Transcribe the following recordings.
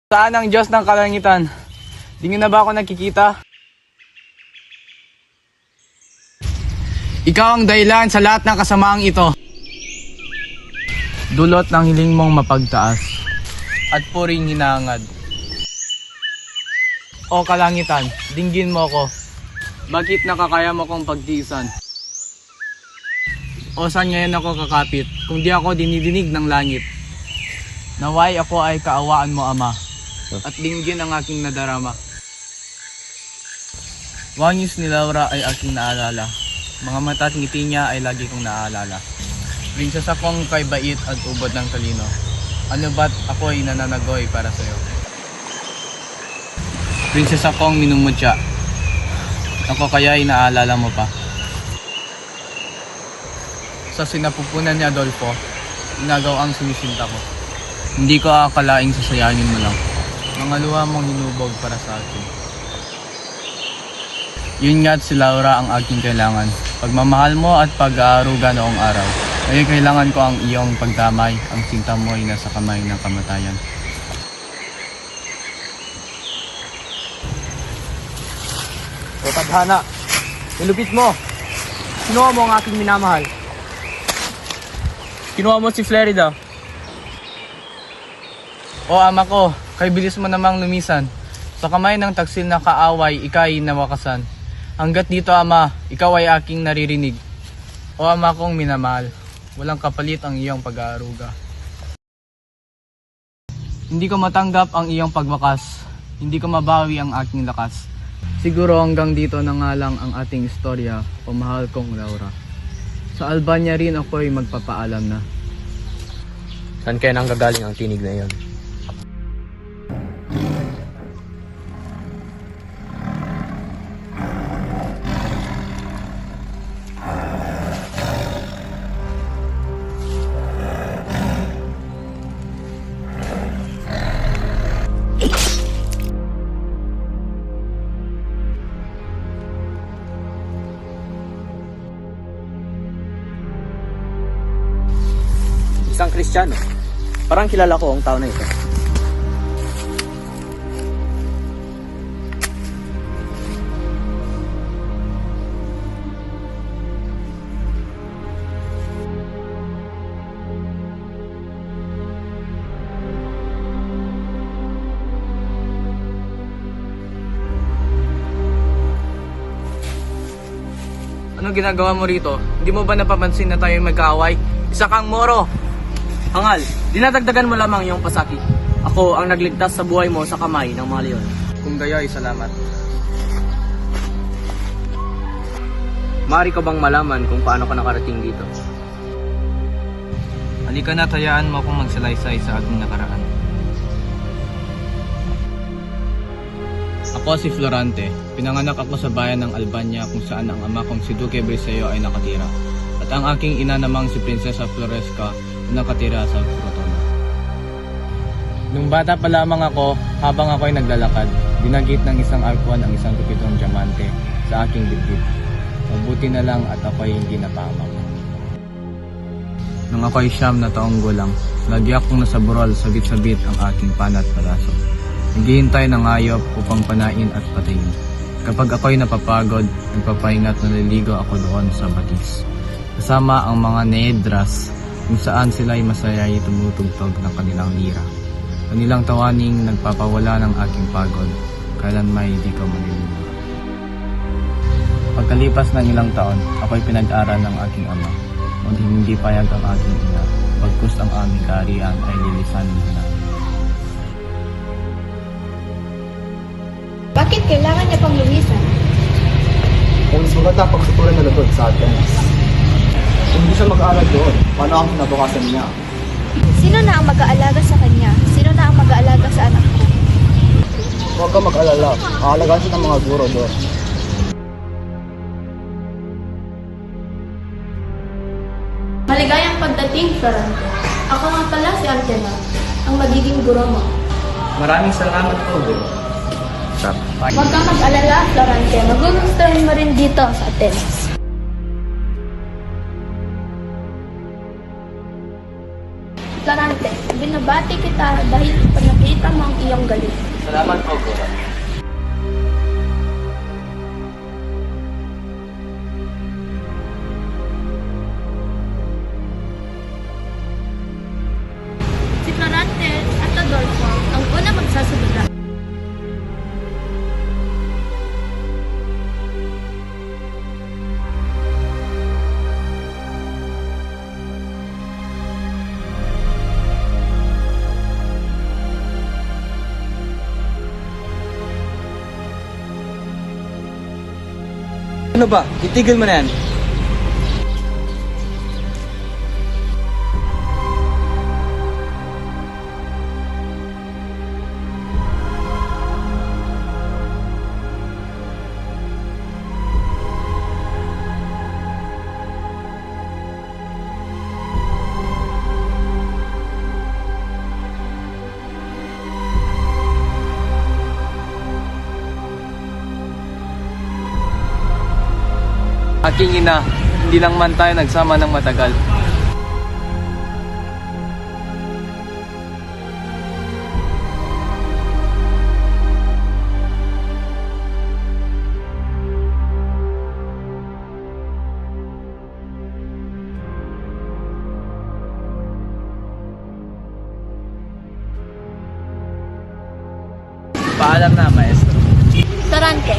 Saan ang Diyos ng kalangitan? Di niyo na ba ako nakikita? Ikaw ang dahilan sa lahat ng kasamaang ito. Dulot ng hiling mong mapagtaas at puring hinangad. O kalangitan, dinggin mo ko. Bakit nakakaya mo kong pagtiisan? O saan ngayon ako kakapit kung di ako dinidinig ng langit? Naway ako ay kaawaan mo, Ama, at dinggin ang aking nadarama. Wangis ni Laura ay aking naalala. Mga mata at ngiti niya ay lagi kong naaalala. Prinsesa kong kay bait at ubod ng talino. Ano ba't ako'y nananagoy para sa'yo? Prinsesa kong minumutya. Ako kaya'y naalala mo pa. Sa sinapupunan ni Adolfo, inagaw ang sinisinta ko. Hindi ko akalaing sasayanin mo lang. Mga luha mong hinubog para sa akin. Yun nga't si Laura ang aking kailangan. Pagmamahal mo at pag-aaruga noong araw. Ay kailangan ko ang iyong pagdamay. Ang sinta mo ay nasa kamay ng kamatayan. O tadhana, nilupit mo. Kinuha mo ang aking minamahal. Kinuha mo si Florida. O ama ko, kay bilis mo namang lumisan. Sa kamay ng taksil na kaaway, ika'y nawakasan. Hanggat dito, Ama, ikaw ay aking naririnig. O Ama kong minamahal, walang kapalit ang iyong pag-aaruga. Hindi ko matanggap ang iyong pagwakas. Hindi ko mabawi ang aking lakas. Siguro hanggang dito na nga lang ang ating istorya, pamahal kong Laura. Sa Albania rin ako'y magpapaalam na. Saan kaya nang gagaling ang tinig na iyon? Isang Kristiyano. Parang kilala ko ang tao na ito. Ano ginagawa mo rito? Hindi mo ba napapansin na tayo'y magkaaway? Isa kang Moro! Hangal, dinadagdagan mo lamang iyong pasakit. Ako ang nagligtas sa buhay mo sa kamay ng mga leon. Kung gayo'y salamat. Maaari ka bang malaman kung paano ka nakarating dito? Halika na, tayaan mo akong magsalaysay sa ating nakaraan. Ako si Florante. Pinanganak ako sa bayan ng Albania kung saan ang ama kong si Duque Briseo ay nakatira. At ang aking ina namang si Prinsesa Floresca na nakatira sa Crotona. Nung bata pa lamang ako, habang ako'y naglalakad, dinagit ng isang arkuan ang isang kupitong diamante sa aking dibdib. Mabuti na lang at ako'y hindi napahamak. Nung ako'y 9 na taong gulang, lagi akong nasa burol, sabit-sabit ang aking panat palaso. Naghihintay ng hayop upang panain at patayin. Kapag ako'y napapagod, nagpapahinga at naliligo ako doon sa batis. Kasama ang mga needras kung saan sila'y masaya'y tumutugtog ng kanilang lira. Kanilang tawaning nagpapawala ng aking pagod, kailan may di ko malilimutan. Pagkalipas ng ilang taon, ako'y pinag-aral ng aking ama. Ngunit hindi payag ang aking ina, pagkus ang aming kaharian ay lilisanin na. Bakit kailangan niya pang lumisan? Kung sulat na pagsutulan na lagod sa Atenas. Kung hindi siya mag-aaral doon, paano ang kinabukasan niya? Sino na ang mag-aalaga sa kanya? Sino na ang mag-aalaga sa anak ko? Huwag ka mag-alala, aalagaan siya ng mga guro doon. Maligayang pagdating, Florante. Ako nga pala si Altena, ang magiging guro mo. Maraming salamat po, Bill. Huwag kang mag-alala, Florante. Magugustuhan mo rin dito sa Atenas. Florante, binaba Binabati kita dahil pinakita mo ang iyong galing. Salamat po, Guro. Si Florante at Adolfo ang una magsasalita. Ano ba? Itigil mo na yan. Aking ina, hindi lang man tayo nagsama ng matagal. Paalam na, maestro. Florante,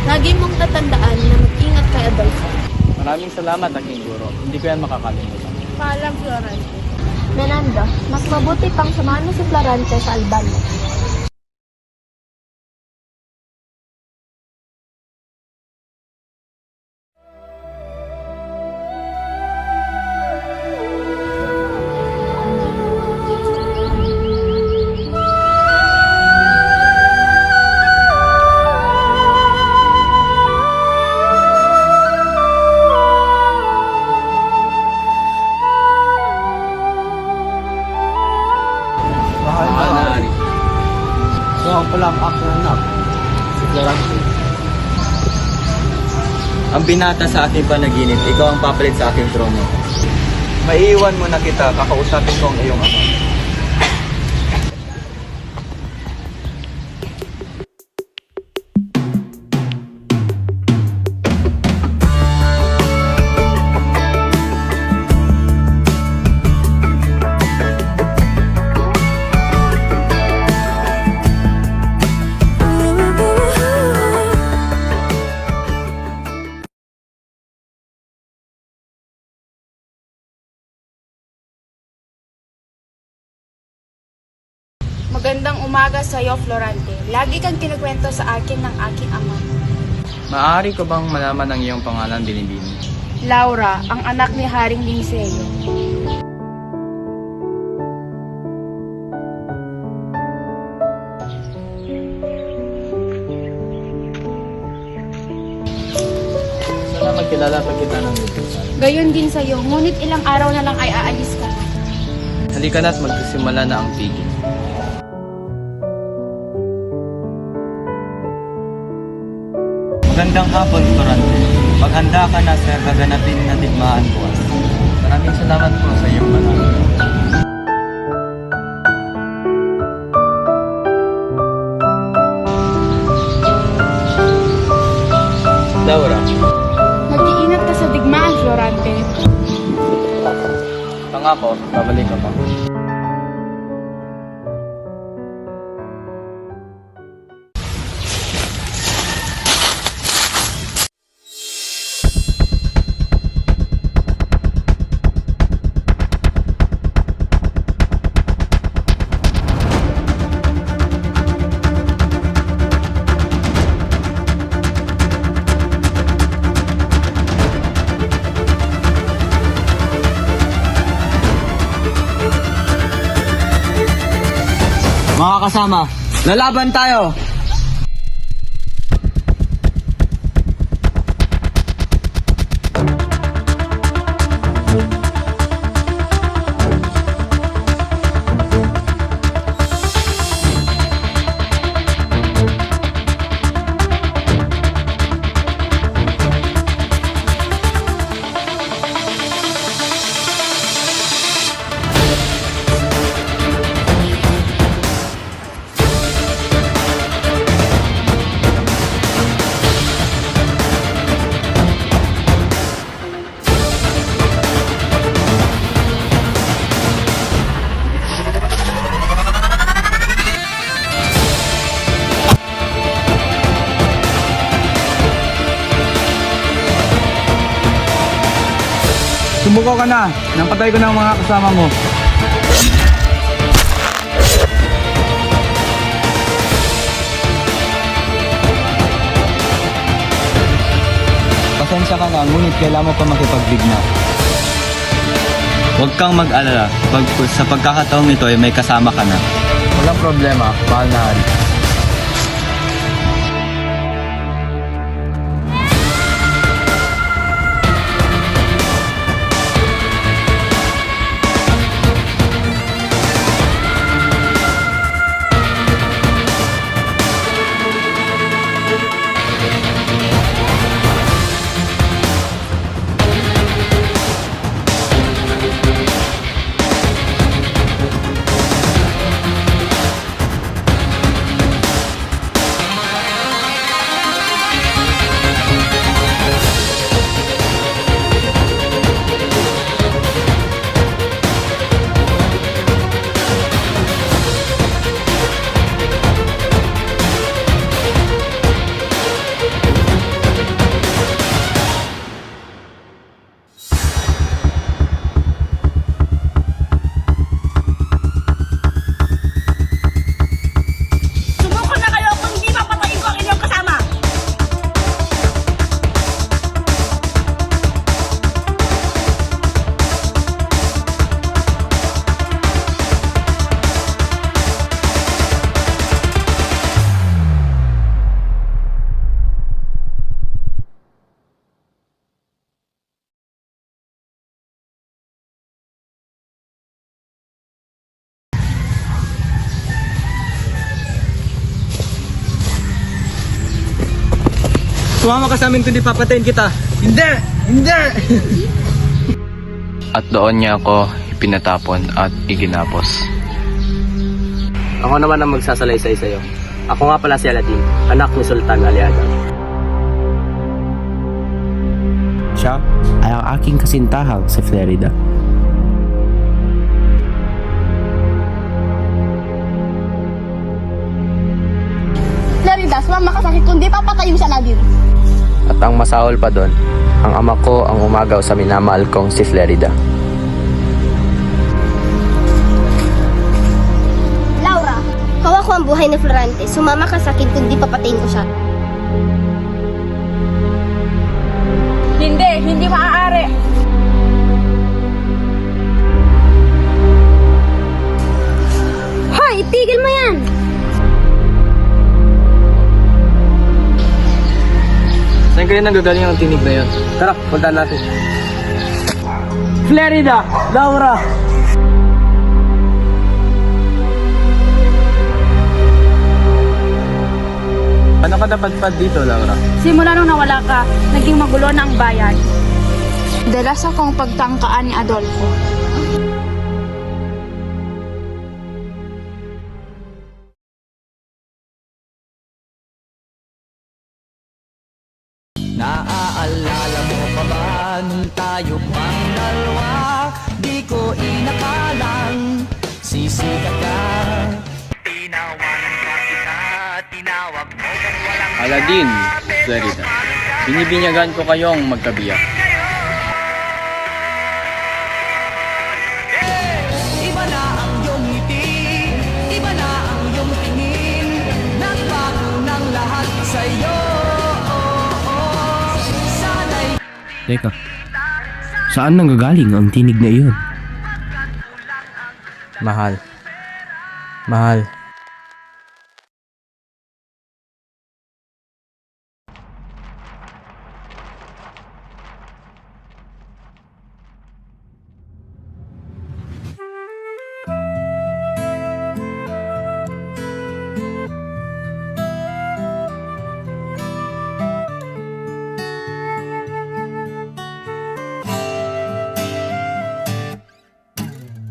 lagi mong tatandaan na mag-ingat kay Adolfo. Maraming salamat, aking guro. Hindi ko yan makakalimutan. Paalam, Florante. Menando, mas mabuti pang samahan mo si Florante sa Albano. Mahal na hari. So ang pala ang aking anak, si Florante. Ang binata sa aking panaginip, ikaw ang papalit sa aking trono. Maiiwan mo na kita, kakausapin ko ang iyong ama. Magandang umaga sa iyo, Florante. Lagi kang kinukwento sa akin ng aking ama. Maaari ko bang malaman ang iyong pangalan, Binibini? Laura, ang anak ni Haring Linceo. Sana magkilala pa kita ng lubusan. Gayon din sa iyo, ngunit ilang araw na lang ay aalis ka na. Halika na't magsisimula na ang pigil. Magandang hapon, Florante. Maghanda ka na sa gaganapin na digmaan buwas. Maraming salamat po sa iyong panahon. Laura, Mag-iingat ka sa digmaan, Florante. Pangako, babalik ako. mga kasama, lalaban tayo! Sumuko ka na. Nampatay ko na ang mga kasama mo. Pasensya ka na, ngunit kailangan mo pa makipagbigna. Huwag kang mag-alala. Sa pagkakataong ito ay may kasama ka na. Walang problema, mahal na hari. Sumuko na kayo kung hindi papatayin ko ang inyong kasama! Sumama ka sa amin kundi papatayin kita. Hindi! Hindi! At doon niya ako ipinatapon at iginapos. Ako naman ang magsasalaysay sa'yo. Ako nga pala si Aladdin, anak ni Sultan Aliaga. Siya ay ang aking kasintahang si Florida. Florida, sumama ka sa akin kundi papatayin siya Aladdin. At ang masahol pa doon, ang ama ko ang umagaw sa minamahal kong si Florida. Laura, hawak ko ang buhay ni Florante. Sumama ka sa akin kundi papatayin ko siya. Hindi maaari. Hoy, itigil mo yan! Saan kayo nanggagaling ang tinig na yun? Tara, punta natin. Florida! Laura! Ano ka napadpad dito, Laura? Simula nung nawala ka, naging magulo na ang bayan. Dalas akong pagtangkaan ni Adolfo. Naaalala mo pa ba nung tayo pang dalawa? Di ko inakalang sisikat ka. Tinawanan ka kita, tinawag mo kang walang Aladdin, Florida. Binibinyagan ko kayong magkabiyak. iba na ang iyong ngiti, iba na ang iyong tingin. Nagbago ng lahat sa'yo. Sana'y Teka, saan nanggagaling ang tinig na iyon? Mahal. Mahal.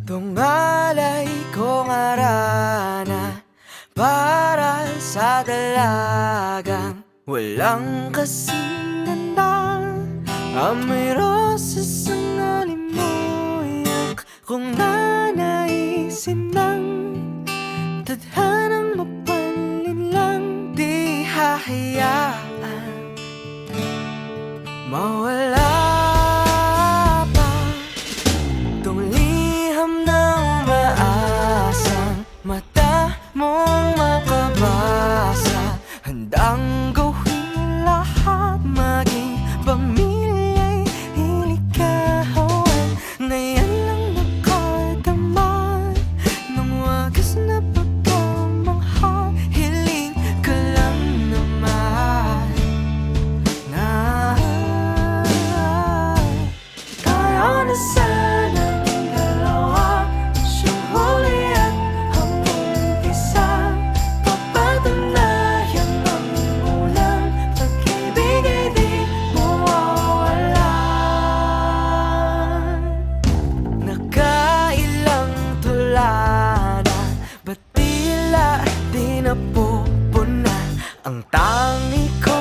Tungalay kong arana para sa dalagang walang kasing ganda. Amoy roses ang alimoyak kung nanaisin ng tadhanang mapanlin lang. Di hahayaan mawala pa Ang tangi ko